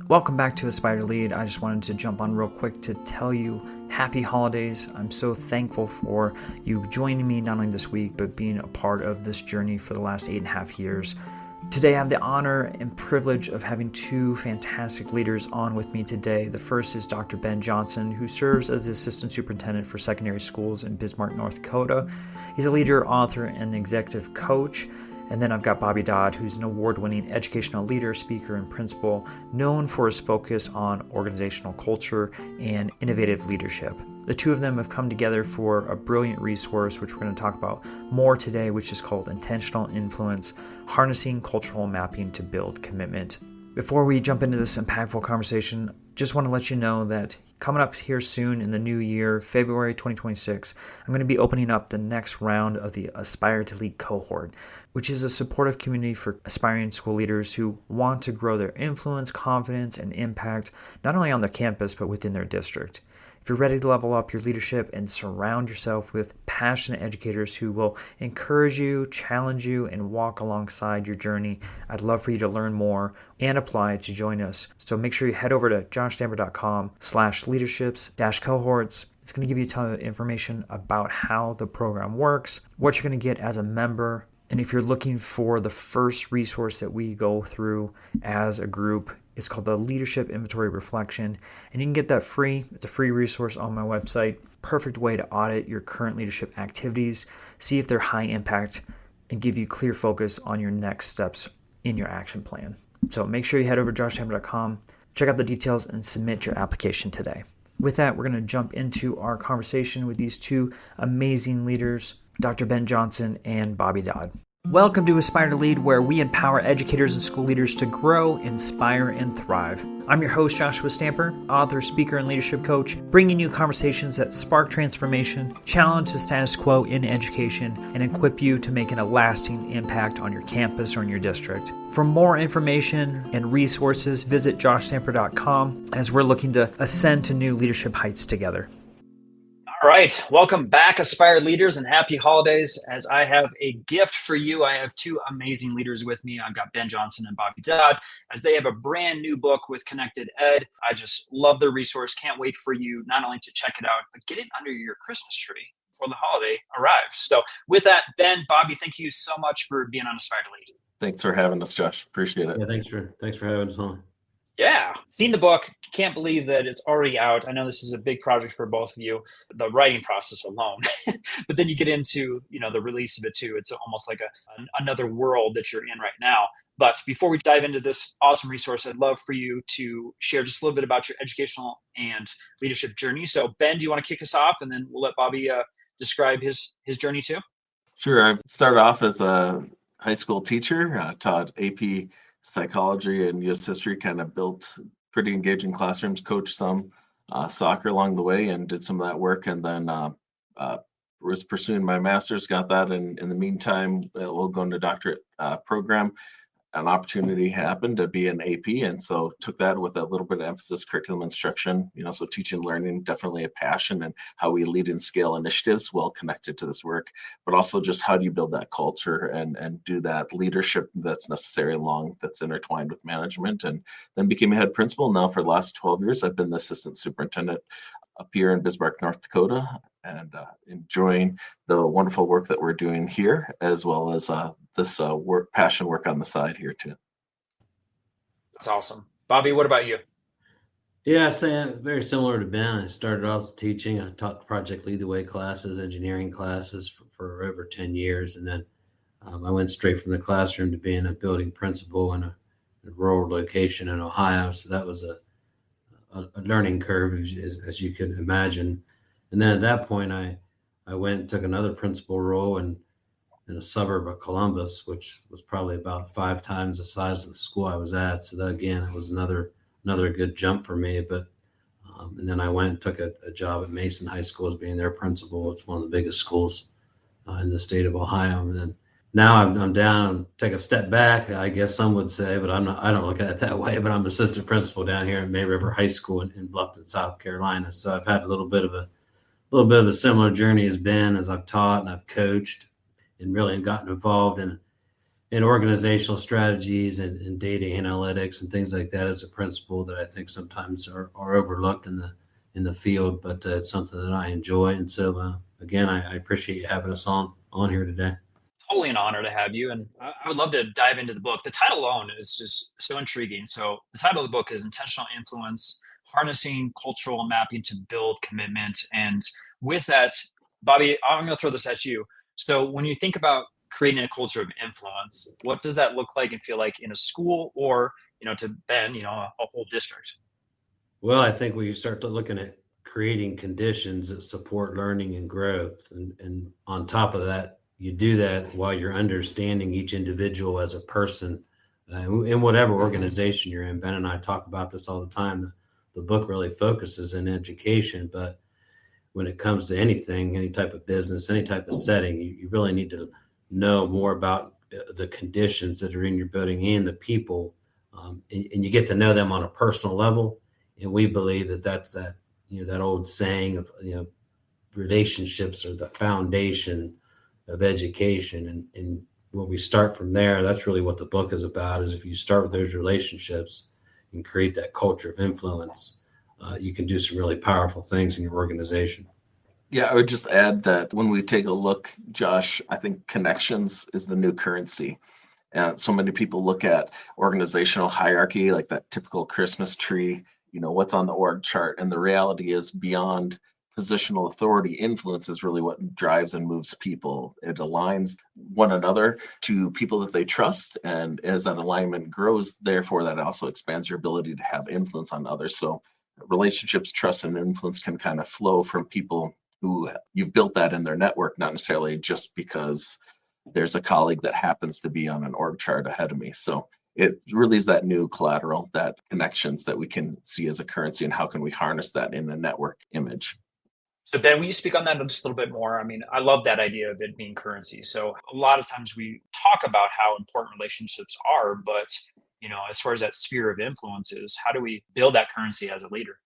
Welcome back to Aspire to Lead. I just wanted to jump on real quick to tell you happy holidays. I'm so thankful for you joining me not only this week, but being a part of this journey for the last 8.5 years. Today, I have the honor and privilege of having two fantastic leaders on with me today. The first is Dr. Ben Johnson, who serves as the Assistant Superintendent for Secondary Schools in Bismarck, North Dakota. He's a leader, author, and executive coach. And then I've got Bobby Dodd, who's an award-winning educational leader, speaker, and principal, known for his focus on organizational culture and innovative leadership. The two of them have come together for a brilliant resource, which we're going to talk about more today, which is called Intentional Influence, Harnessing Cultural Mapping to Build Commitment. Before we jump into this impactful conversation, just want to let you know that coming up here soon in the new year, February 2026, I'm going to be opening up the next round of the Aspire to Lead cohort, which is a supportive community for aspiring school leaders who want to grow their influence, confidence, and impact, not only on their campus, but within their district. If you're ready to level up your leadership and surround yourself with passionate educators who will encourage you, challenge you, and walk alongside your journey, I'd love for you to learn more and apply to join us. So make sure you head over to joshstamper.com/leaderships-cohorts. It's going to give you a ton of information about how the program works, what you're going to get as a member, and if you're looking for the first resource that we go through as a group, it's called the Leadership Inventory Reflection, and you can get that free. It's a free resource on my website. Perfect way to audit your current leadership activities, see if they're high impact, and give you clear focus on your next steps in your action plan. So make sure you head over to joshhammer.com, check out the details, and submit your application today. With that, we're going to jump into our conversation with these two amazing leaders, Dr. Ben Johnson and Bobby Dodd. Welcome to Aspire to Lead, where we empower educators and school leaders to grow, inspire, and thrive. I'm your host, Joshua Stamper, author, speaker, and leadership coach, bringing you conversations that spark transformation, challenge the status quo in education, and equip you to make a lasting impact on your campus or in your district. For more information and resources, visit joshstamper.com as we're looking to ascend to new leadership heights together. All right, welcome back, Aspire Leaders, and happy holidays. As I have a gift for you, I have two amazing leaders with me. I've got Ben Johnson and Bobby Dodd, as they have a brand new book with Connected Ed. I just love the resource. Can't wait for you not only to check it out, but get it under your Christmas tree before the holiday arrives. So with that, Ben, Bobby, thank you so much for being on Aspire to Lead. Thanks for having us, Josh. Appreciate it. Yeah, thanks for having us on. Yeah, seen the book. Can't believe that it's already out. I know this is a big project for both of you, the writing process alone, but then you get into, the release of it too. It's almost like another world that you're in right now. But before we dive into this awesome resource, I'd love for you to share just a little bit about your educational and leadership journey. So Ben, do you want to kick us off, and then we'll let Bobby describe his journey too? Sure. I started off as a high school teacher, taught AP psychology and U.S. history, kind of built pretty engaging classrooms, coached some soccer along the way, and did some of that work. And then was pursuing my master's, got that. And in the meantime, we'll go into doctorate program. An opportunity happened to be an AP, and so took that with a little bit of emphasis, curriculum instruction, so teaching, learning, definitely a passion, and how we lead and scale initiatives well connected to this work, but also just how do you build that culture and do that leadership that's necessary that's intertwined with management, and then became a head principal. Now for the last 12 years, I've been the assistant superintendent up here in Bismarck, North Dakota, and enjoying the wonderful work that we're doing here, as well as this passion work on the side here too. That's awesome. Bobby, what about you? Yeah, very similar to Ben. I started off teaching. I taught Project Lead the Way classes, engineering classes for over 10 years. And then I went straight from the classroom to being a building principal in a rural location in Ohio. So that was a learning curve, as you could imagine. And then at that point, I went and took another principal role in a suburb of Columbus, which was probably about 5 times the size of the school I was at. So that, again, it was another good jump for me. But and then I went and took a job at Mason High School as being their principal. It's one of the biggest schools in the state of Ohio. And then now I'm down and take a step back, I guess some would say, but I don't look at it that way. But I'm assistant principal down here at May River High School in Bluffton, South Carolina. So I've had a little bit of a similar journey as Ben, as I've taught and I've coached and really gotten involved in and organizational strategies and data analytics and things like that is a principle that I think sometimes are overlooked in the field, but it's something that I enjoy. And so again, I appreciate you having us on here today. Totally an honor to have you. And I would love to dive into the book. The title alone is just so intriguing. So the title of the book is Intentional Influence, Harnessing Cultural Mapping to Build Commitment. And with that, Bobby, I'm going to throw this at you. So when you think about creating a culture of influence, what does that look like and feel like in a school or, to Ben, a whole district? Well, I think when you start to looking at creating conditions that support learning and growth, and on top of that, you do that while you're understanding each individual as a person in whatever organization you're in. Ben and I talk about this all the time. The book really focuses in education, but when it comes to anything, any type of business, any type of setting, you really need to know more about the conditions that are in your building and the people, and you get to know them on a personal level. And we believe that that's that old saying of relationships are the foundation of education, and when we start from there, that's really what the book is about. Is if you start with those relationships and create that culture of influence, you can do some really powerful things in your organization. Yeah, I would just add that when we take a look, Josh, I think connections is the new currency. And so many people look at organizational hierarchy like that typical Christmas tree, what's on the org chart. And the reality is beyond positional authority, influence is really what drives and moves people. It aligns one another to people that they trust. And as that alignment grows, therefore, that also expands your ability to have influence on others. So relationships, trust, and influence can kind of flow from people who you've built that in their network, not necessarily just because there's a colleague that happens to be on an org chart ahead of me. So it really is that new collateral, that connections that we can see as a currency, and how can we harness that in a network image. So Ben, will you speak on that just a little bit more? I mean, I love that idea of it being currency. So a lot of times we talk about how important relationships are, but as far as that sphere of influence is, how do we build that currency as a leader?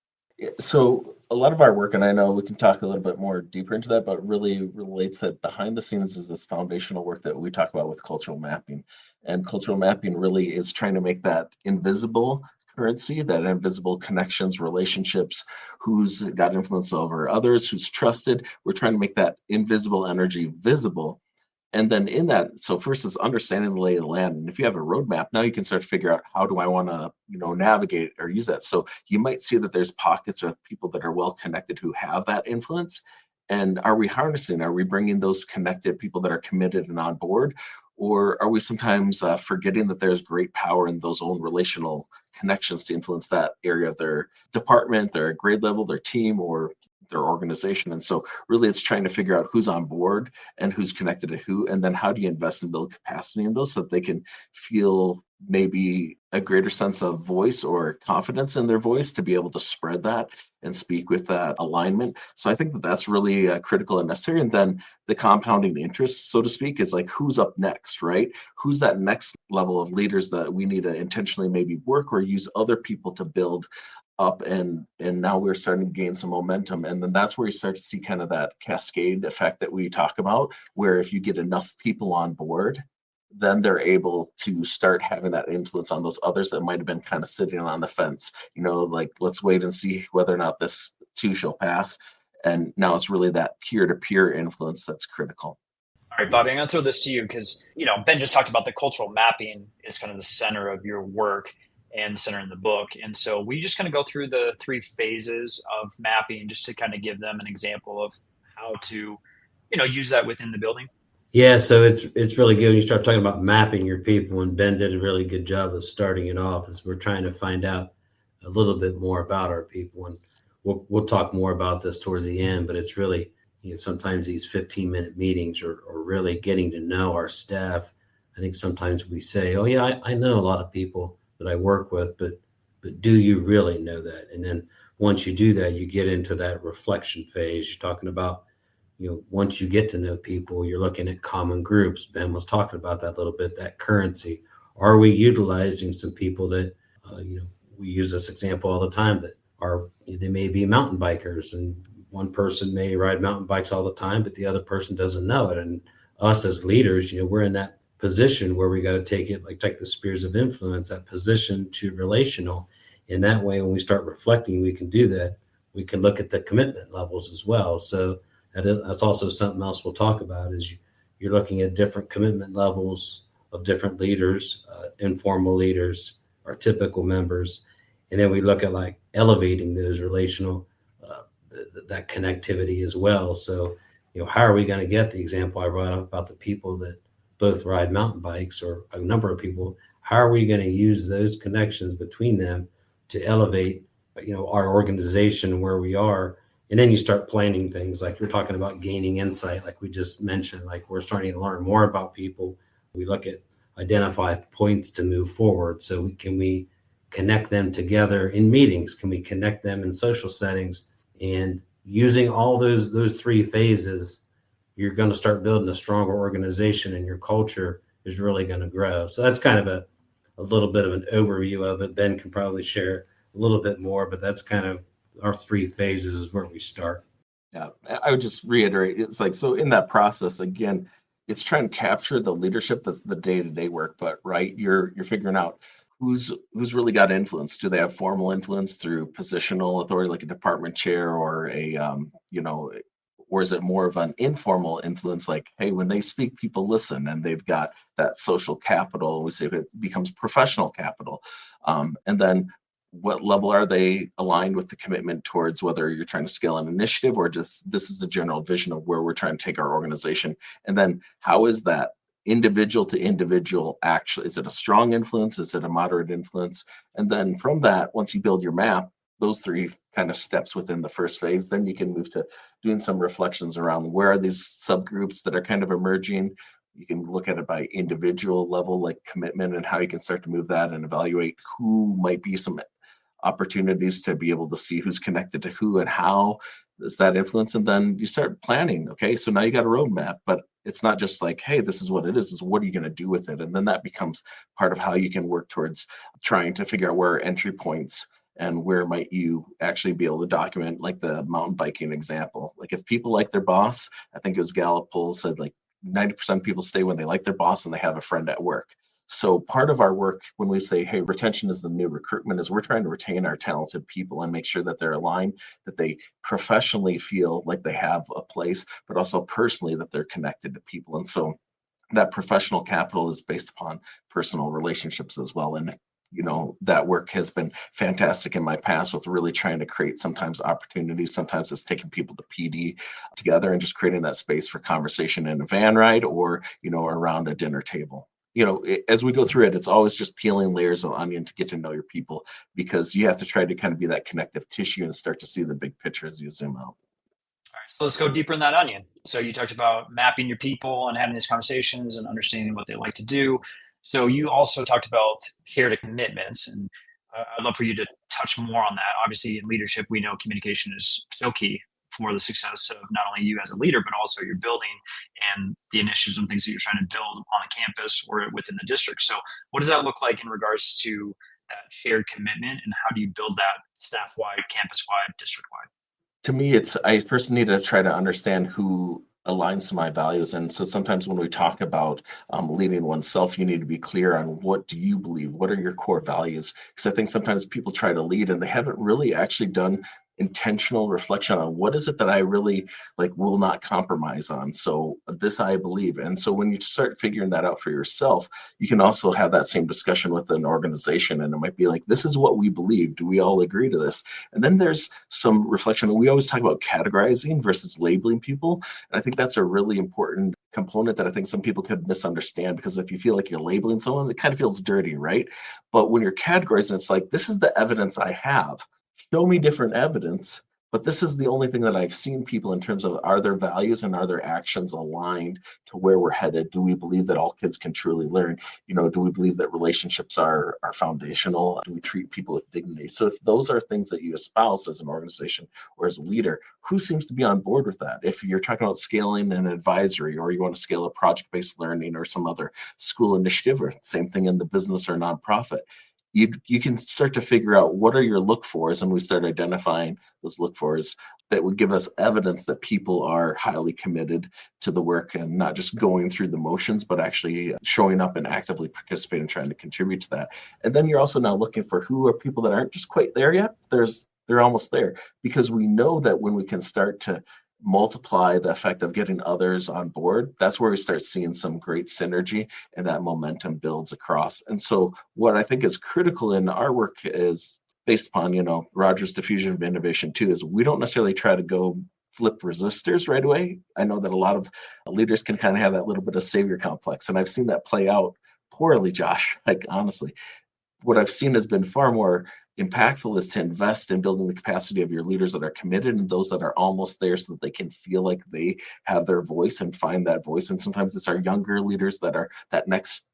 So a lot of our work, and I know we can talk a little bit more deeper into that, but really relates that behind the scenes is this foundational work that we talk about with cultural mapping. And cultural mapping really is trying to make that invisible currency, that invisible connections, relationships, who's got influence over others, who's trusted. We're trying to make that invisible energy visible. And then in that, so first is understanding the lay of the land. And if you have a roadmap, now you can start to figure out, how do I want to, navigate or use that? So you might see that there's pockets of people that are well connected who have that influence. And are we harnessing, are we bringing those connected people that are committed and on board? Or are we sometimes forgetting that there's great power in those own relational connections to influence that area of their department, their grade level, their team, or their organization? And so really it's trying to figure out who's on board and who's connected to who, and then how do you invest and build capacity in those so that they can feel maybe a greater sense of voice or confidence in their voice to be able to spread that and speak with that alignment. So I think that that's really critical and necessary. And then the compounding interest, so to speak, is like, who's up next, right? Who's that next level of leaders that we need to intentionally maybe work or use other people to build up, and now we're starting to gain some momentum. And then that's where you start to see kind of that cascade effect that we talk about, where if you get enough people on board, then they're able to start having that influence on those others that might have been kind of sitting on the fence, like, let's wait and see whether or not this too shall pass. And now it's really that peer-to-peer influence that's critical. All right, Bobby, I'm going to throw this to you because, Ben just talked about the cultural mapping is kind of the center of your work and the center in the book. And so we just kind of go through the 3 phases of mapping just to kind of give them an example of how to, use that within the building. Yeah, so it's really good when you start talking about mapping your people, and Ben did a really good job of starting it off as we're trying to find out a little bit more about our people. And we'll talk more about this towards the end, but it's really, sometimes these 15-minute meetings are really getting to know our staff. I think sometimes we say, oh yeah, I know a lot of people that I work with, but do you really know that? And then once you do that, you get into that reflection phase. You're talking about, once you get to know people, you're looking at common groups. Ben was talking about that a little bit, that currency. Are we utilizing some people that, we use this example all the time, that they may be mountain bikers, and one person may ride mountain bikes all the time, but the other person doesn't know it. And us as leaders, we're in that position where we got to take it, like take the spheres of influence, that position to relational. And that way, when we start reflecting, we can do that. We can look at the commitment levels as well. So that's also something else we'll talk about is you're looking at different commitment levels of different leaders, informal leaders, our typical members. And then we look at like elevating those relational, that connectivity as well. So, how are we going to get the example I brought up about the people that both ride mountain bikes, or a number of people? How are we going to use those connections between them to elevate, our organization where we are? And then you start planning things like you're talking about gaining insight, like we just mentioned, like we're starting to learn more about people. We look at identify points to move forward. So can we connect them together in meetings? Can we connect them in social settings? And using all those three phases, you're going to start building a stronger organization, and your culture is really going to grow. So that's kind of a little bit of an overview of it. Ben can probably share a little bit more, but that's kind of our three phases is where we start. Yeah, I would just reiterate, it's like, so in that process, again, it's trying to capture the leadership that's the day-to-day work, but right, you're figuring out who's really got influence. Do they have formal influence through positional authority, like a department chair or or is it more of an informal influence, like, hey, when they speak, people listen, and they've got that social capital. We say it becomes professional capital. And then what level are they aligned with the commitment towards, whether you're trying to scale an initiative or just this is the general vision of where we're trying to take our organization? And then how is that individual to individual actually? Is it a strong influence? Is it a moderate influence? And then from that, once you build your map, those three kind of steps within the first phase, then you can move to doing some reflections around where are these subgroups that are kind of emerging. You can look at it by individual level, like commitment, and how you can start to move that and evaluate who might be some opportunities to be able to see who's connected to who and how does that influence. And then you start planning. Okay, so now you got a roadmap, but it's not just like, hey, this is what it is what are you going to do with it? And then that becomes part of how you can work towards trying to figure out where are entry points and where might you actually be able to document, like the mountain biking example. Like if people like their boss, I think it was Gallup poll said like 90% of people stay when they like their boss and they have a friend at work. So part of our work when we say, hey, retention is the new recruitment, is we're trying to retain our talented people and make sure that they're aligned, that they professionally feel like they have a place, but also personally that they're connected to people. And so that professional capital is based upon personal relationships as well. And that work has been fantastic in my past with really trying to create sometimes opportunities. Sometimes it's taking people to PD together and just creating that space for conversation in a van ride or, around a dinner table. As we go through it, it's always just peeling layers of onion to get to know your people, because you have to try to kind of be that connective tissue and start to see the big picture as you zoom out. All right, so let's go deeper in that onion. So you talked about mapping your people and having these conversations and understanding what they like to do. So you also talked about shared commitments, and I'd love for you to touch more on that. Obviously, in leadership, we know communication is so key for the success of not only you as a leader, but also your building and the initiatives and things that you're trying to build on a campus or within the district. So what does that look like in regards to that shared commitment, and how do you build that staff-wide, campus-wide, district-wide? To me, I first need to try to understand who aligns to my values. And so sometimes when we talk about leading oneself, you need to be clear on what do you believe? What are your core values? Because I think sometimes people try to lead and they haven't really actually done intentional reflection on what is it that I really will not compromise on. So this I believe. And so when you start figuring that out for yourself, you can also have that same discussion with an organization. And it might be like, this is what we believe. Do we all agree to this? And then there's some reflection. We always talk about categorizing versus labeling people. And I think that's a really important component that I think some people could misunderstand, because if you feel like you're labeling someone, it kind of feels dirty, right? But when you're categorizing, it's like, this is the evidence I have. Show me different evidence, but this is the only thing that I've seen people in terms of, are their values and are their actions aligned to where we're headed? Do we believe that all kids can truly learn? Do we believe that relationships are foundational? Do we treat people with dignity? So if those are things that you espouse as an organization or as a leader, who seems to be on board with that? If you're talking about scaling an advisory, or you want to scale a project-based learning or some other school initiative, or same thing in the business or nonprofit, you can start to figure out what are your look fors, and we start identifying those look fors that would give us evidence that people are highly committed to the work and not just going through the motions, but actually showing up and actively participating and trying to contribute to that. And then you're also now looking for who are people that aren't just quite there yet. They're almost there, because we know that when we can start to multiply the effect of getting others on board, that's where we start seeing some great synergy, and that momentum builds across. And so what I think is critical in our work is based upon, Roger's diffusion of innovation too, is we don't necessarily try to go flip resistors right away. I know that a lot of leaders can kind of have that little bit of savior complex, and I've seen that play out poorly, Josh. Like, honestly, what I've seen has been far more impactful is to invest in building the capacity of your leaders that are committed and those that are almost there, so that they can feel like they have their voice and find that voice. And sometimes it's our younger leaders that are that next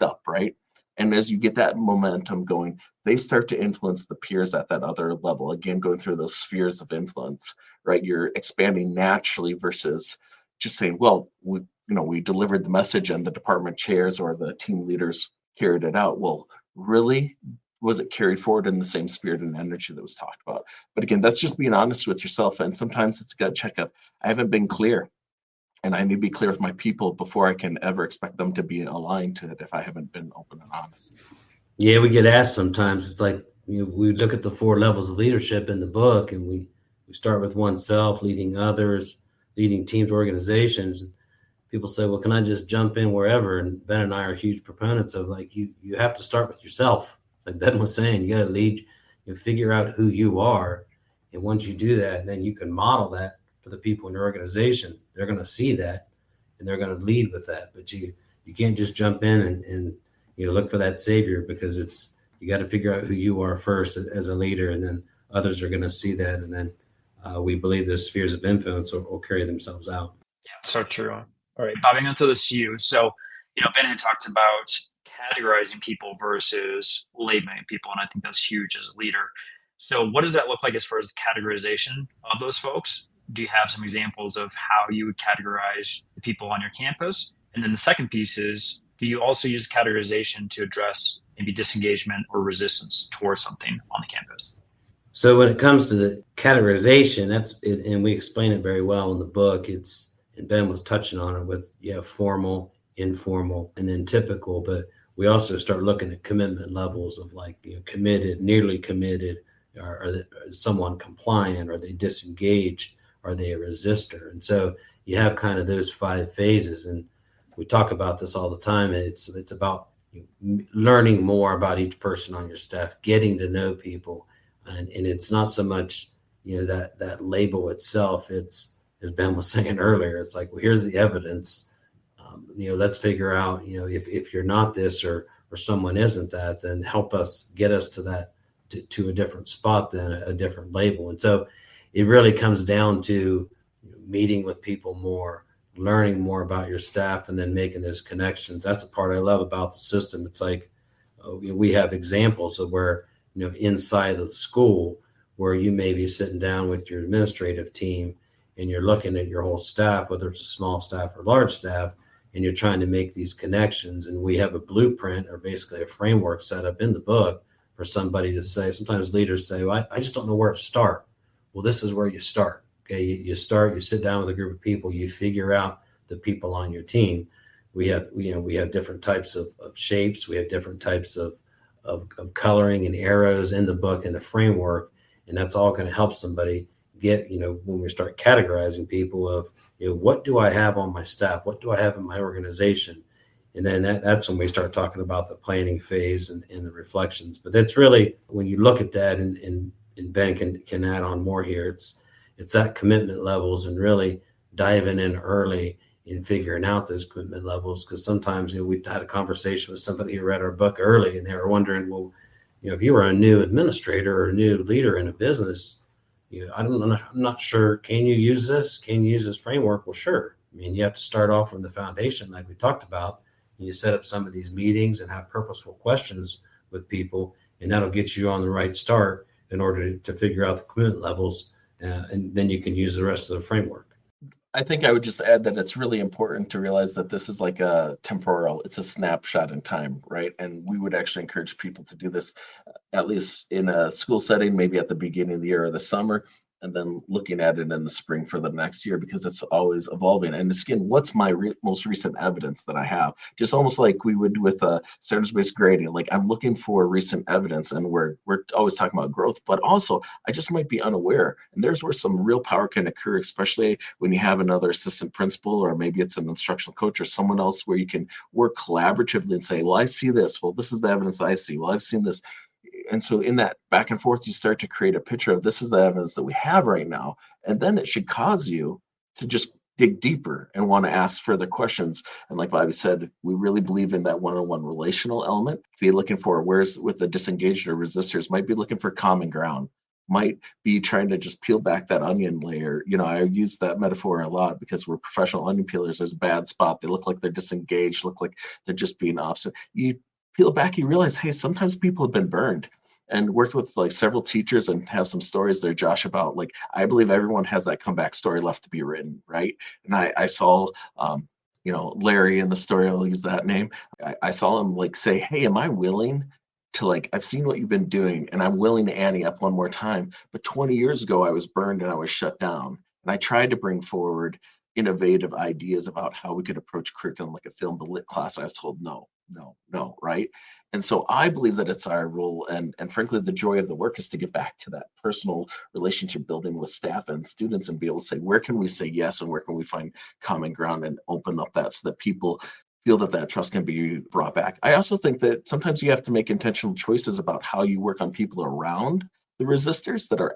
up, right? And as you get that momentum going, they start to influence the peers at that other level. Again, going through those spheres of influence, right? You're expanding naturally versus just saying, well, we delivered the message and the department chairs or the team leaders carried it out. Well, really, was it carried forward in the same spirit and energy that was talked about? But again, that's just being honest with yourself. And sometimes it's a gut checkup. I haven't been clear, and I need to be clear with my people before I can ever expect them to be aligned to it if I haven't been open and honest. Yeah, we get asked sometimes. It's like, we look at the 4 levels of leadership in the book, and we start with oneself, leading others, leading teams, organizations. People say, well, can I just jump in wherever? And Ben and I are huge proponents of, like, you have to start with yourself. Like Ben was saying, you got to lead, figure out who you are. And once you do that, then you can model that for the people in your organization. They're going to see that, and they're going to lead with that. But you can't just jump in and look for that savior, because you got to figure out who you are first as a leader, and then others are going to see that. And then we believe the spheres of influence will carry themselves out. Yeah, so true. All right, Bobby, I'm going to throw this to you. So, Ben had talked about categorizing people versus labeling people, and I think that's huge as a leader. So what does that look like as far as the categorization of those folks? Do you have some examples of how you would categorize the people on your campus? And then the second piece is, do you also use categorization to address maybe disengagement or resistance towards something on the campus? So when it comes to the categorization, that's it, and we explain it very well in the book. And Ben was touching on it with formal, informal, and then typical. But we also start looking at commitment levels of, like, committed, nearly committed, are someone compliant? Are they disengaged? Are they a resistor? And so you have kind of those 5 phases, and we talk about this all the time. It's about learning more about each person on your staff, getting to know people, and it's not so much that label itself. It's, as Ben was saying earlier, it's like, well, here's the evidence. Let's figure out, if you're not this or someone isn't that, then help us get us to that, to a different spot than a different label. And so it really comes down to meeting with people more, learning more about your staff, and then making those connections. That's the part I love about the system. It's like, we have examples of where, inside of the school, where you may be sitting down with your administrative team and you're looking at your whole staff, whether it's a small staff or large staff, and you're trying to make these connections. And we have a blueprint, or basically a framework set up in the book for somebody to say. Sometimes leaders say, well, I just don't know where to start. Well, this is where you start. Okay, you start, you sit down with a group of people, you figure out the people on your team. We have different types of shapes. We have different types of coloring and arrows in the book and the framework. And that's all going to help somebody get, when we start categorizing people, of, what do I have on my staff? What do I have in my organization? And then that's when we start talking about the planning phase and the reflections. But that's really, when you look at that, and Ben can add on more here, it's that commitment levels, and really diving in early in figuring out those commitment levels. Because sometimes, we had a conversation with somebody who read our book early, and they were wondering, well, if you were a new administrator or a new leader in a business, I'm not sure, can you use this? Can you use this framework? Well, sure. I mean, you have to start off from the foundation, like we talked about. And you set up some of these meetings and have purposeful questions with people, and that'll get you on the right start in order to figure out the commitment levels. And then you can use the rest of the framework. I think I would just add that it's really important to realize that this is like a temporal, it's a snapshot in time, right? And we would actually encourage people to do this at least in a school setting, maybe at the beginning of the year or the summer, and then looking at it in the spring for the next year because it's always evolving. And again, what's my most recent evidence that I have? Just almost like we would with standards-based grading. Like I'm looking for recent evidence, and we're always talking about growth, but also I just might be unaware. And there's where some real power can occur, especially when you have another assistant principal, or maybe it's an instructional coach or someone else where you can work collaboratively and say, well, I see this. Well, this is the evidence I see. Well, I've seen this. And so in that back and forth, you start to create a picture of this is the evidence that we have right now. And then it should cause you to just dig deeper and want to ask further questions. And like Bobby said, we really believe in that one-on-one relational element. If you're looking for where's with the disengaged or resistors, might be looking for common ground, might be trying to just peel back that onion layer. I use that metaphor a lot because we're professional onion peelers. There's a bad spot. They look like they're disengaged, look like they're just being opposite. You peel back, you realize, hey, sometimes people have been burned. And worked with like several teachers and have some stories there, Josh, about like, I believe everyone has that comeback story left to be written, right? And I saw, Larry in the story, I'll use that name. I saw him like say, hey, am I willing to like, I've seen what you've been doing and I'm willing to ante up one more time. But 20 years ago, I was burned and I was shut down. And I tried to bring forward innovative ideas about how we could approach curriculum like a film to lit class. I was told no, right? And so I believe that it's our role, and frankly, the joy of the work is to get back to that personal relationship building with staff and students and be able to say, where can we say yes and where can we find common ground and open up that so that people feel that trust can be brought back. I also think that sometimes you have to make intentional choices about how you work on people around the resistors that are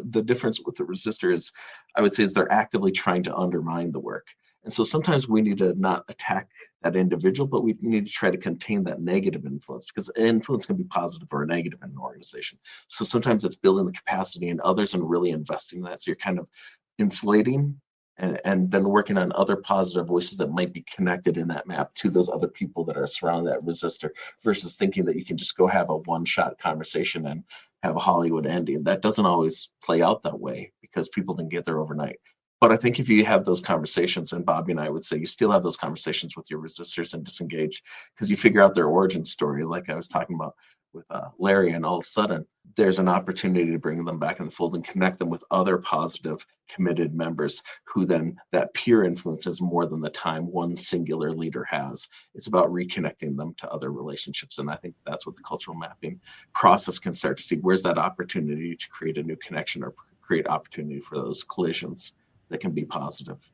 the difference with the resistor is, I would say, is they're actively trying to undermine the work. And so sometimes we need to not attack that individual, but we need to try to contain that negative influence because influence can be positive or negative in an organization. So sometimes it's building the capacity in others and really investing in that. So you're kind of insulating and then working on other positive voices that might be connected in that map to those other people that are surrounding that resistor versus thinking that you can just go have a one-shot conversation and have a Hollywood ending. That doesn't always play out that way because people didn't get there overnight. But I think if you have those conversations, and Bobby and I would say you still have those conversations with your resistors and disengage because you figure out their origin story, like I was talking about with Larry, and all of a sudden there's an opportunity to bring them back in the fold and connect them with other positive, committed members who then that peer influence is more than the time one singular leader has. It's about reconnecting them to other relationships. And I think that's what the cultural mapping process can start to see. Where's that opportunity to create a new connection or create opportunity for those collisions that can be positive?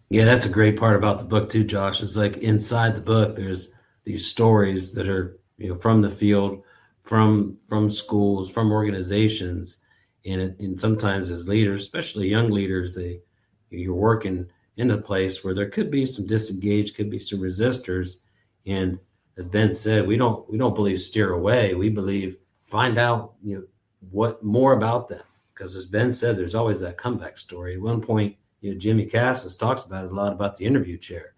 Yeah, that's a great part about the book too, Josh. Is like inside the book, there's these stories that are from the field, from schools, from organizations, and sometimes as leaders, especially young leaders, you're working in a place where there could be some disengaged, could be some resistors, and as Ben said, we don't believe steer away. We believe find out what more about them, because as Ben said, there's always that comeback story. At one point, Jimmy Cassis talks about it a lot about the interview chair,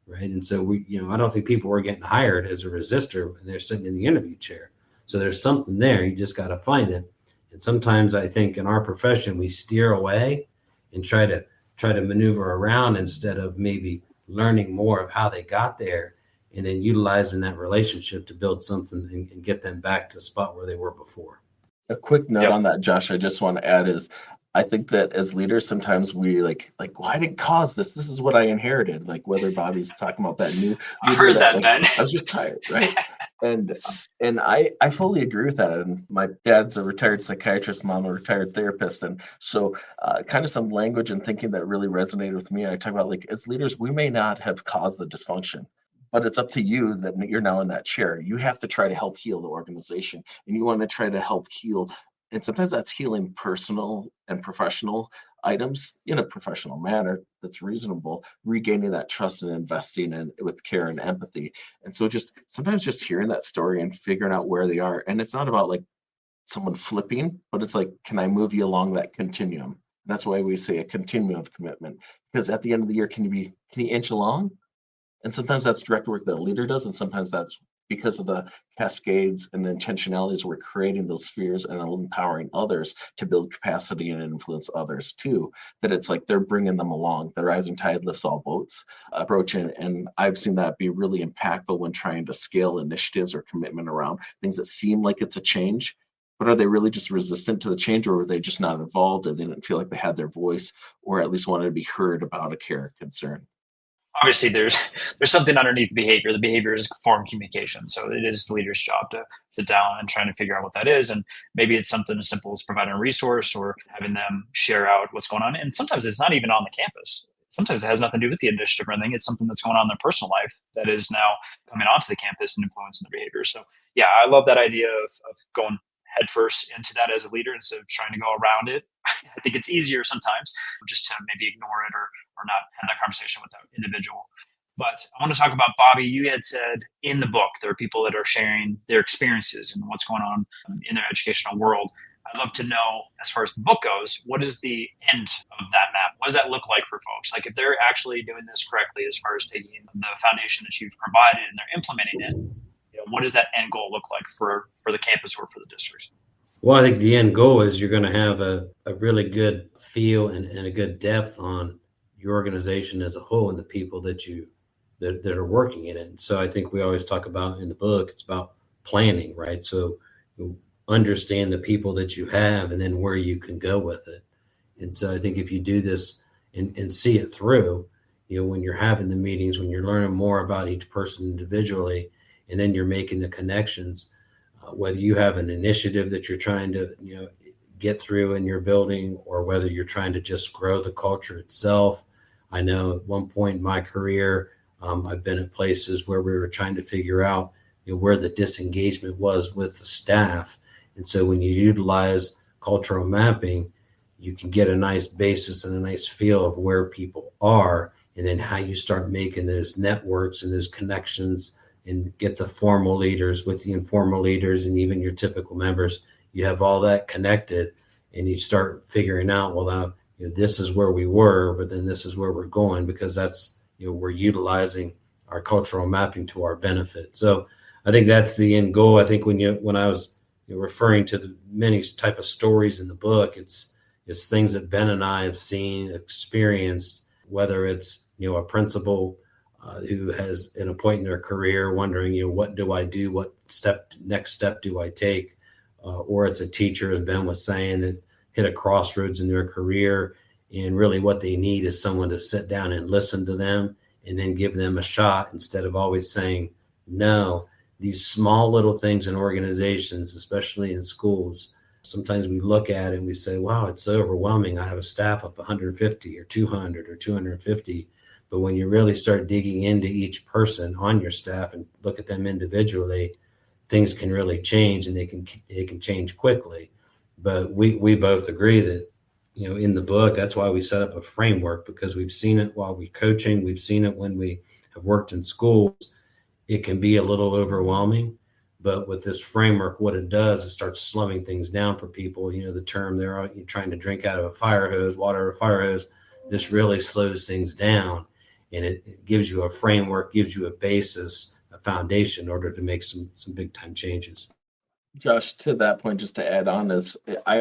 right? And so I don't think people were getting hired as a resistor and they're sitting in the interview chair. So there's something there. You just got to find it. And sometimes I think in our profession, we steer away and try to maneuver around instead of maybe learning more of how they got there and then utilizing that relationship to build something and get them back to the spot where they were before. A quick note on that, Josh, I just want to add is I think that as leaders, sometimes we like, well, I didn't cause this. This is what I inherited. Like whether Bobby's talking about that new, I heard that, like, Ben. I was just tired, right? and I fully agree with that. And my dad's a retired psychiatrist, mom a retired therapist, and so kind of some language and thinking that really resonated with me. I talk about like as leaders, we may not have caused the dysfunction, but it's up to you that you're now in that chair. You have to try to help heal the organization, and you want to try to help heal. And sometimes that's healing personal and professional items in a professional manner that's reasonable, regaining that trust and investing in with care and empathy. And so just sometimes just hearing that story and figuring out where they are. And it's not about like someone flipping, but it's like, can I move you along that continuum? And that's why we say a continuum of commitment. Because at the end of the year, can you inch along? And sometimes that's direct work that a leader does, and sometimes that's because of the cascades and the intentionalities, we're creating those spheres and empowering others to build capacity and influence others too. That it's like they're bringing them along. The rising tide lifts all boats approach. And I've seen that be really impactful when trying to scale initiatives or commitment around things that seem like it's a change. But are they really just resistant to the change, or were they just not involved, or they didn't feel like they had their voice, or at least wanted to be heard about a care or concern? Obviously there's something underneath the behavior. The behavior is form communication, so it is the leader's job to sit down and trying to figure out what that is. And maybe it's something as simple as providing a resource or having them share out what's going on. And sometimes it's not even on the campus. Sometimes it has nothing to do with the initiative or anything. It's something that's going on in their personal life that is now coming onto the campus and influencing the behavior. So yeah, I love that idea of going headfirst into that as a leader instead of trying to go around it. I think it's easier sometimes just to maybe ignore it or not have that conversation with that individual. But I want to talk about, Bobby, you had said in the book, there are people that are sharing their experiences and what's going on in their educational world. I'd love to know, as far as the book goes, what is the end of that map? What does that look like for folks? Like if they're actually doing this correctly, as far as taking the foundation that you've provided and they're implementing it, what does that end goal look like for the campus or for the district? Well, I think the end goal is you're going to have a really good feel and a good depth on your organization as a whole and the people that are working in it. And so I think we always talk about in the book, it's about planning, right? So you understand the people that you have and then where you can go with it. And so I think if you do this and see it through, when you're having the meetings, when you're learning more about each person individually, and then you're making the connections, whether you have an initiative that you're trying to, get through in your building, or whether you're trying to just grow the culture itself. I know at one point in my career, I've been at places where we were trying to figure out, where the disengagement was with the staff. And so when you utilize cultural mapping, you can get a nice basis and a nice feel of where people are, and then how you start making those networks and those connections and get the formal leaders with the informal leaders and even your typical members. You have all that connected, and you start figuring out, well, this is where we were, but then this is where we're going, because that's, we're utilizing our cultural mapping to our benefit. So I think that's the end goal. I think when I was referring to the many type of stories in the book, it's things that Ben and I have seen, experienced, whether it's, a principal who has in a point in their career wondering, what do I do? What next step do I take? Or it's a teacher, as Ben was saying, that hit a crossroads in their career, and really what they need is someone to sit down and listen to them and then give them a shot instead of always saying no. These small little things in organizations, especially in schools, sometimes we look at it and we say, wow, it's so overwhelming. I have a staff of 150 or 200 or 250. But when you really start digging into each person on your staff and look at them individually, things can really change, and they can change quickly. But we both agree that, in the book, that's why we set up a framework, because we've seen it while we're coaching. We've seen it when we have worked in schools. It can be a little overwhelming, but with this framework, what it does, it starts slowing things down for people. The term you're trying to drink out of a fire hose, water out of a fire hose. This really slows things down. And it gives you a framework, gives you a basis, a foundation in order to make some big time changes. Josh, to that point, just to add on, is I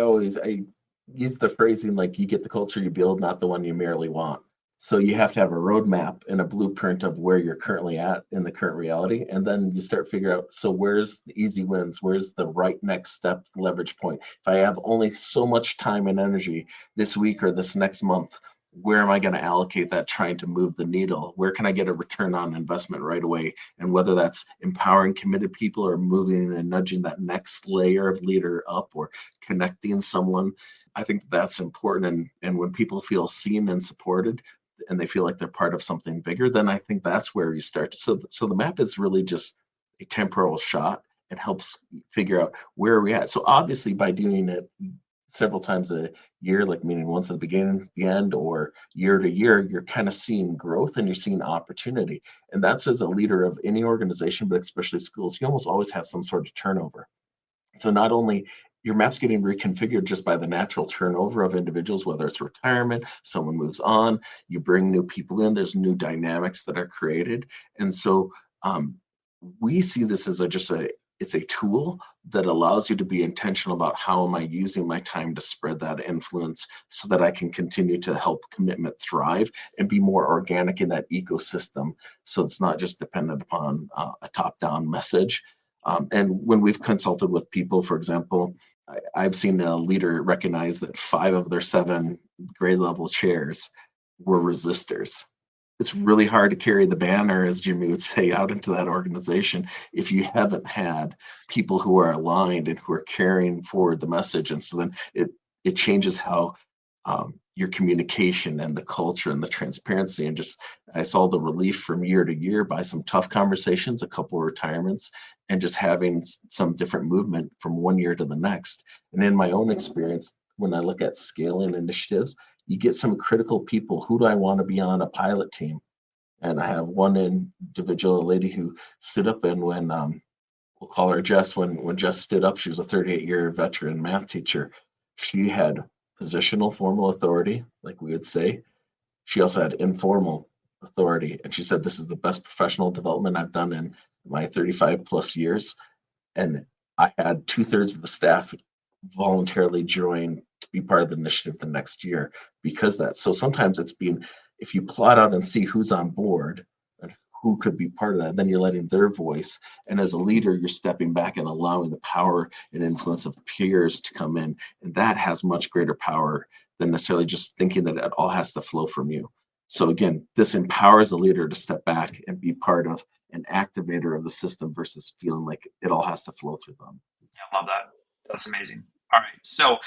use the phrasing like, you get the culture you build, not the one you merely want. So you have to have a roadmap and a blueprint of where you're currently at in the current reality. And then you start figuring out, so where's the easy wins? Where's the right next step leverage point? If I have only so much time and energy this week or this next month, where am I going to allocate that trying to move the needle? Where can I get a return on investment right away? And whether that's empowering committed people or moving and nudging that next layer of leader up or connecting someone, I think that's important. And when people feel seen and supported and they feel like they're part of something bigger, then I think that's where you start. So the map is really just a temporal shot. It helps figure out where are we at. So obviously by doing it several times a year, like meaning once at the beginning, the end, or year to year, you're kind of seeing growth and you're seeing opportunity. And that's, as a leader of any organization, but especially schools, you almost always have some sort of turnover. So not only your map's getting reconfigured just by the natural turnover of individuals, whether it's retirement, someone moves on, you bring new people in, there's new dynamics that are created. And so we see this as it's a tool that allows you to be intentional about how am I using my time to spread that influence so that I can continue to help commitment thrive and be more organic in that ecosystem. So it's not just dependent upon a top-down message. And when we've consulted with people, for example, I've seen a leader recognize that 5 of their 7 grade level chairs were resistors. It's really hard to carry the banner, as Jimmy would say, out into that organization if you haven't had people who are aligned and who are carrying forward the message. And so then it changes how your communication and the culture and the transparency. And just, I saw the relief from year to year by some tough conversations, a couple of retirements, and just having some different movement from one year to the next. And in my own experience, when I look at scaling initiatives, you get some critical people. Who do I want to be on a pilot team? And I have one individual, a lady who stood up, and when we'll call her Jess, when Jess stood up, she was a 38-year veteran math teacher. She had positional formal authority, like we would say. She also had informal authority. And she said, this is the best professional development I've done in my 35 plus years. And I had 2/3 of the staff voluntarily join to be part of the initiative the next year because that. So sometimes it's being, if you plot out and see who's on board and who could be part of that, then you're letting their voice. And as a leader, you're stepping back and allowing the power and influence of peers to come in. And that has much greater power than necessarily just thinking that it all has to flow from you. So again, this empowers a leader to step back and be part of an activator of the system versus feeling like it all has to flow through them. Yeah, I love that. That's amazing. All right. So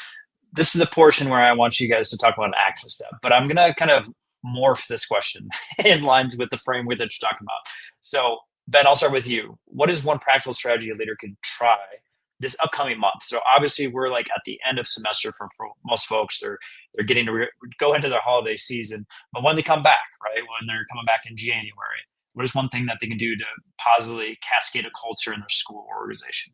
this is the portion where I want you guys to talk about an action step, but I'm going to kind of morph this question in lines with the framework that you're talking about. So Ben, I'll start with you. What is one practical strategy a leader could try this upcoming month? So obviously we're like at the end of semester for most folks. They're getting to go into their holiday season, but when they come back, right, when they're coming back in January, what is one thing that they can do to positively cascade a culture in their school or organization?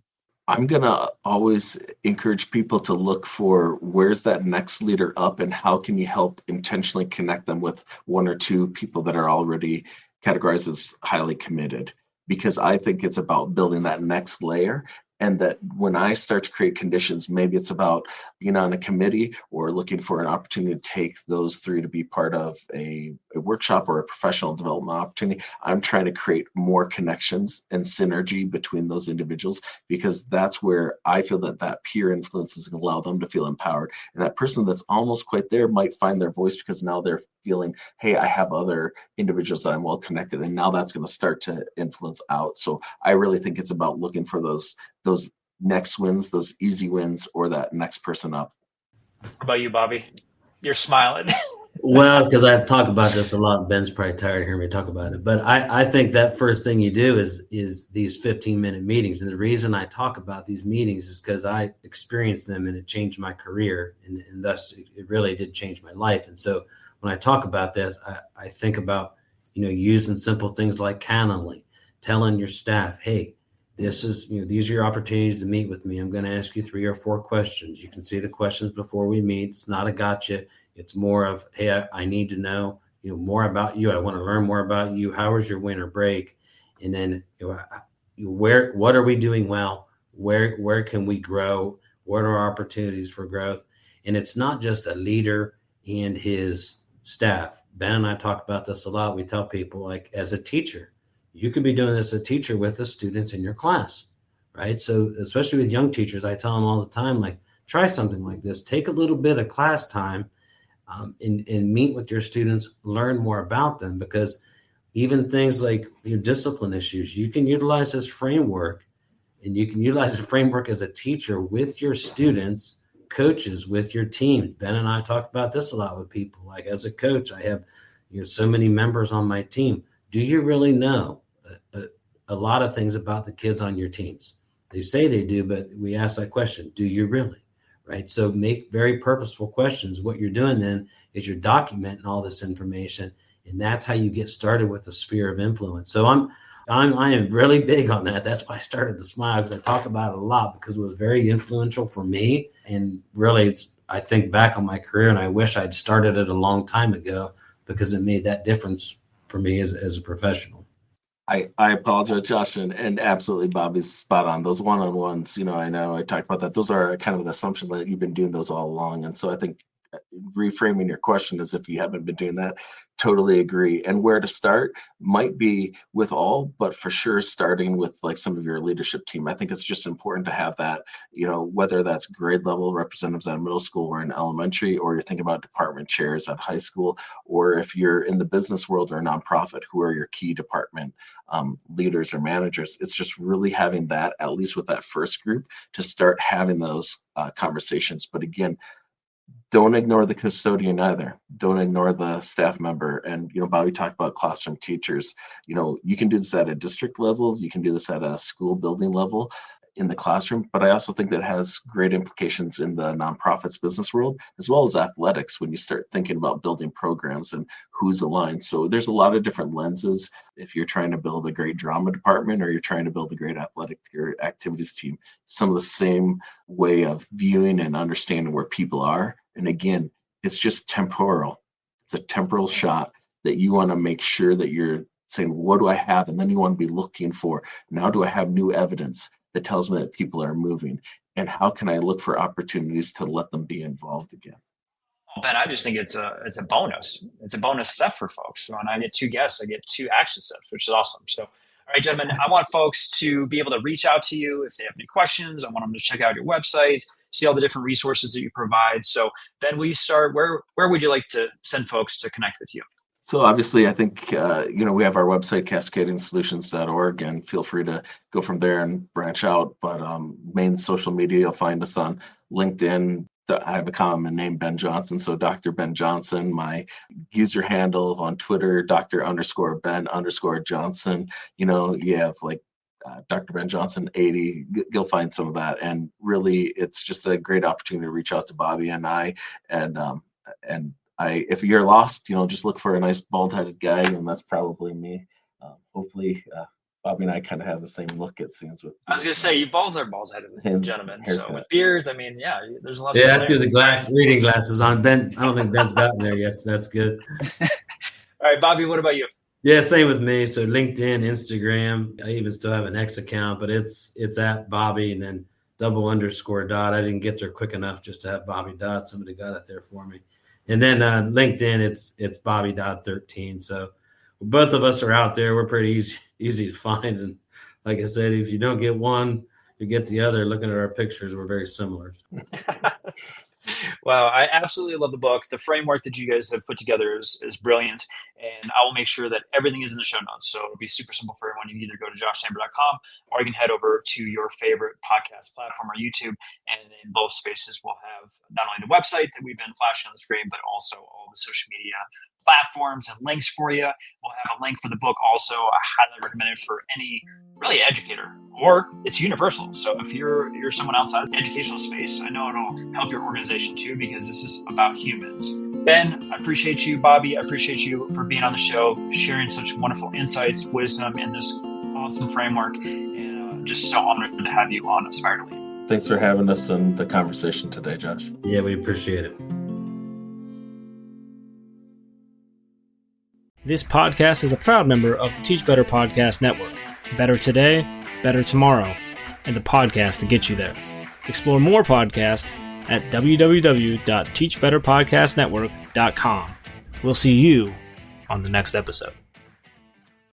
I'm going to always encourage people to look for where's that next leader up and how can you help intentionally connect them with 1 or 2 people that are already categorized as highly committed, because I think it's about building that next layer. And that when I start to create conditions, maybe it's about being on a committee or looking for an opportunity to take those 3 to be part of a workshop or a professional development opportunity. I'm trying to create more connections and synergy between those individuals, because that's where I feel that peer influence is going to allow them to feel empowered. And that person that's almost quite there might find their voice because now they're feeling, hey, I have other individuals that I'm well connected. And now that's going to start to influence out. So I really think it's about looking for those next wins, those easy wins, or that next person up. What about you, Bobby? You're smiling. Well, because I talk about this a lot. Ben's probably tired of hearing me talk about it. But I think that first thing you do is these 15-minute meetings. And the reason I talk about these meetings is because I experienced them and it changed my career. And thus it really did change my life. And so when I talk about this, I think about, using simple things like Calendly, telling your staff, hey, this is, these are your opportunities to meet with me. I'm going to ask you 3 or 4 questions. You can see the questions before we meet. It's not a gotcha. It's more of, hey, I need to know, more about you. I want to learn more about you. How was your winter break? And then, what are we doing well? Where can we grow? What are our opportunities for growth? And it's not just a leader and his staff. Ben and I talk about this a lot. We tell people, like, as a teacher, you could be doing this as a teacher with the students in your class, right? So especially with young teachers, I tell them all the time, like, try something like this. Take a little bit of class time and meet with your students, learn more about them, because even things like your discipline issues, you can utilize this framework, and you can utilize the framework as a teacher with your students, coaches, with your team. Ben and I talk about this a lot with people. Like, as a coach, I have so many members on my team. Do you really know a lot of things about the kids on your teams? They say they do, but we ask that question, do you really? Right? So make very purposeful questions. What you're doing then is you're documenting all this information, and that's how you get started with the sphere of influence. So I am really big on that. That's why I started to smile, because I talk about it a lot, because it was very influential for me. And really, I think back on my career, and I wish I'd started it a long time ago, because it made that difference for me as a professional. I apologize, Josh, and absolutely Bobby's spot on. Those one-on-ones, I know I talked about that. Those are kind of an assumption that you've been doing those all along. And so I think reframing your question as if you haven't been doing that, totally agree. And where to start might be with all, but for sure starting with like some of your leadership team. I think it's just important to have that, whether that's grade level representatives at a middle school or in elementary, or you're thinking about department chairs at high school, or if you're in the business world or a nonprofit, who are your key department leaders or managers. It's just really having that, at least with that first group, to start having those conversations. But again, don't ignore the custodian either. Don't ignore the staff member. And, Bobby talked about classroom teachers. You can do this at a district level. You can do this at a school building level in the classroom. But I also think that has great implications in the nonprofits business world, as well as athletics, when you start thinking about building programs and who's aligned. So there's a lot of different lenses. If you're trying to build a great drama department or you're trying to build a great athletic or activities team, some of the same way of viewing and understanding where people are. And again, it's just temporal. It's a temporal shot that you want to make sure that you're saying, what do I have? And then you want to be looking for, now do I have new evidence that tells me that people are moving? And how can I look for opportunities to let them be involved again? Well, Ben, I just think it's a bonus. It's a bonus step for folks. So when I get 2 guests, I get 2 action steps, which is awesome. So, all right, gentlemen, I want folks to be able to reach out to you if they have any questions. I want them to check out your website, see all the different resources that you provide. So, Ben, will you start? Where would you like to send folks to connect with you? So obviously, I think, we have our website, cascadingsolutions.org, and feel free to go from there and branch out. But main social media, you'll find us on LinkedIn. I have a common name, Ben Johnson. So Dr. Ben Johnson. My user handle on Twitter, Dr._Ben_Johnson. You have like Dr. Ben Johnson 80. You'll find some of that. And really, it's just a great opportunity to reach out to Bobby and I. And if you're lost, just look for a nice bald-headed guy, and that's probably me. Hopefully, Bobby and I kind of have the same look, it seems. With I was going to say, you both are bald-headed gentlemen. Haircut. So with beards, there's a lot of Yeah, after the reading glasses on. Ben, I don't think Ben's gotten there yet, so that's good. All right, Bobby, what about you? Yeah, same with me. So LinkedIn, Instagram. I even still have an X account, but it's at Bobby and then _Dodd. I didn't get there quick enough just to have Bobby Dodd. Somebody got it there for me. And then LinkedIn, it's Bobby Dodd 13. So both of us are out there. We're pretty easy to find. And like I said, if you don't get one, you get the other. Looking at our pictures, we're very similar. Well, I absolutely love the book. The framework that you guys have put together is brilliant. And I will make sure that everything is in the show notes. So it'll be super simple for everyone. You can either go to joshchamber.com or you can head over to your favorite podcast platform or YouTube. And in both spaces, we'll have not only the website that we've been flashing on the screen, but also all the social media platforms and links for you. We'll have a link for the book also. I highly recommend it for any really educator, or it's universal. So if you're someone outside the educational space, I know it'll help your organization too, because this is about humans. Ben, I appreciate you. Bobby, I appreciate you for being on the show, sharing such wonderful insights, wisdom, and this awesome framework. And just so honored to have you on Aspire to Lead. Thanks for having us in the conversation today, Josh. Yeah, we appreciate it. This podcast is a proud member of the Teach Better Podcast Network. Better today, better tomorrow, and the podcast to get you there. Explore more podcasts at www.teachbetterpodcastnetwork.com. We'll see you on the next episode.